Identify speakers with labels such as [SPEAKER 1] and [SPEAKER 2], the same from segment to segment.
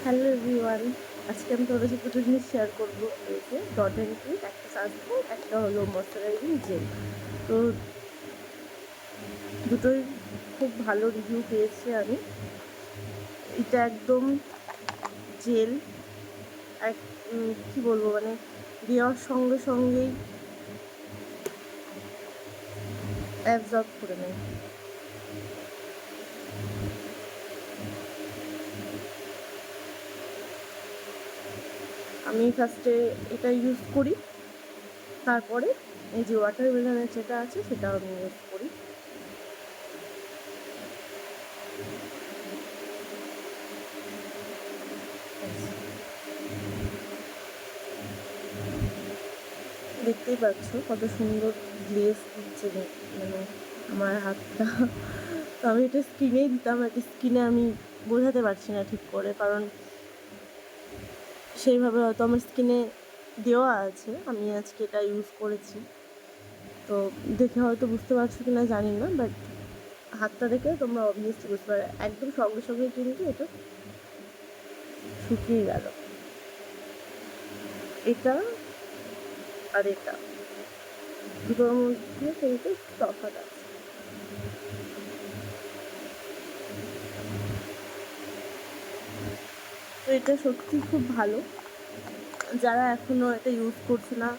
[SPEAKER 1] Hello everyone, আজকে আমি তোমাদের সাথে দুটো জিনিস শেয়ার করবো। এই যে ডট অ্যান্ড কিট, একটা সানস্ক্রিন, একটা হলো ময়শ্চারাইজিং জেল। তো দুটোই খুব ভালো রিভিউ পেয়েছি আমি। এটা একদম জেল, এক কী বলবো, মানে দেওয়ার সঙ্গে সঙ্গেই অ্যাবজর্ব করে নেয়। আমি ফার্স্টে এটা ইউজ করি, তারপরে এই যে ওয়াটারমেলনের যেটা আছে সেটা আমি ইউজ করি। দেখতেই পাচ্ছ কত সুন্দর গ্লেজ দিচ্ছে, মানে আমার হাতটা। তো আমি এটা স্কিনেই দিতাম, এটা স্কিনে আমি বোঝাতে পারছি না ঠিক করে, কারণ সেইভাবে হয়তো আমার স্কিনে দেওয়া আছে। আমি আজকে এটা ইউজ করেছি, তো দেখে হয়তো বুঝতে পারছো কি না জানি না, বাট হাতটা দেখে তোমরা অবভিয়াসলি বুঝতে পারো। একদম সঙ্গে সঙ্গে কিন্তু এটা শুকিয়ে গেল। এটা আর এটা দুটোর মধ্যে কিন্তু তফাৎ আছে। তো এটা সত্যি খুব ভালো। যারা এখনও এটা ইউজ করছে না,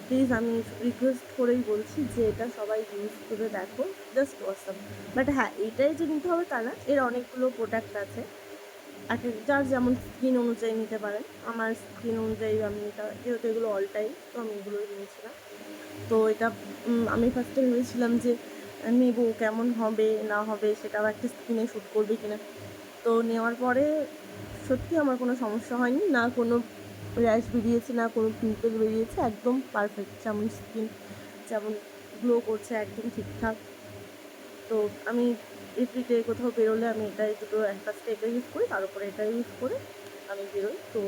[SPEAKER 1] প্লিজ আমি রিকোয়েস্ট করেই বলছি যে এটা সবাই ইউজ করে দেখো, জাস্ট অসাম। বাট হ্যাঁ, এটাই যে নিতে হবে তা না, এর অনেকগুলো প্রোডাক্ট আছে। এক এক যার যেমন স্কিন অনুযায়ী নিতে পারেন। আমার স্কিন অনুযায়ী আমি এটা, যেহেতু এগুলো অল টাইম, তো আমি এগুলোই নিয়েছিলাম। তো এটা আমি ফার্স্টে ভেবেছিলাম যে নেবো, কেমন হবে না হবে সেটাও একটা স্কিনে শ্যুট করবে কিনা। তো নেওয়ার পরে সত্যি আমার কোনো সমস্যা হয়নি, না কোনো র্যাশ বেরিয়েছে, না কোনো পিম্পল বেরিয়েছে। একদম পারফেক্ট, যেমন স্কিন যেমন গ্লো করছে একদম ঠিকঠাক। তো আমি এভরিডে কোথাও বেরোলে আমি এটাই দুটো, ফার্স্টে এটা ইউজ করি, তার উপরে এটা ইউজ করে আমি বেরোই। তো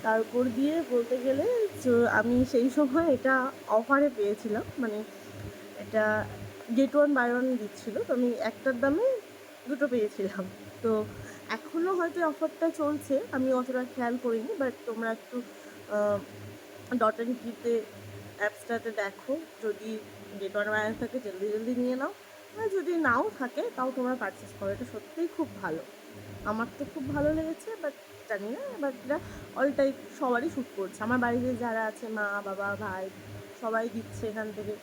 [SPEAKER 1] তার উপর দিয়ে বলতে গেলে আমি সেই সময় এটা অফারে পেয়েছিলাম, মানে এটা গেট ওয়ান বাই ওয়ান দিচ্ছিলো, তো আমি একটার দামে দুটো পেয়েছিলাম। তো এখনও হয়তো অফারটা চলছে, আমি অতটা খেয়াল করিনি, বাট তোমরা একটু ডট অ্যান্ড কিতে অ্যাপসটাতে দেখো, যদি গেট ওয়ান বাই ওয়ান থাকে জলদি জলদি নিয়ে নাও, আর যদি নাও থাকে তাও তোমরা পারচেস করো। এটা সত্যিই খুব ভালো, আমার তো খুব ভালো লেগেছে। বাট জানি না, বাট এটা অল টাইপ সবারই শ্যুট করছে। আমার বাড়িতে যারা আছে, মা বাবা ভাই, সবাই দিচ্ছে এখান থেকে,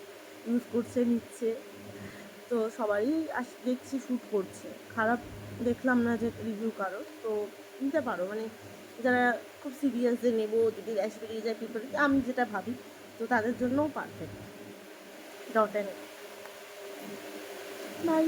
[SPEAKER 1] ইউজ করছে, নিচ্ছে। তো সবারই দেখছি শ্যুট করছে, খারাপ দেখলাম না যে রিভিউ কারোর। তো নিতে পারো, মানে যারা খুব সিরিয়াস যে নেবো, যদি র্যাশ বেরিয়ে যায়, পিম্পল, আমি যেটা ভাবি, তো তাদের জন্যও পারফেক্ট ডট অ্যান্ড। বাই।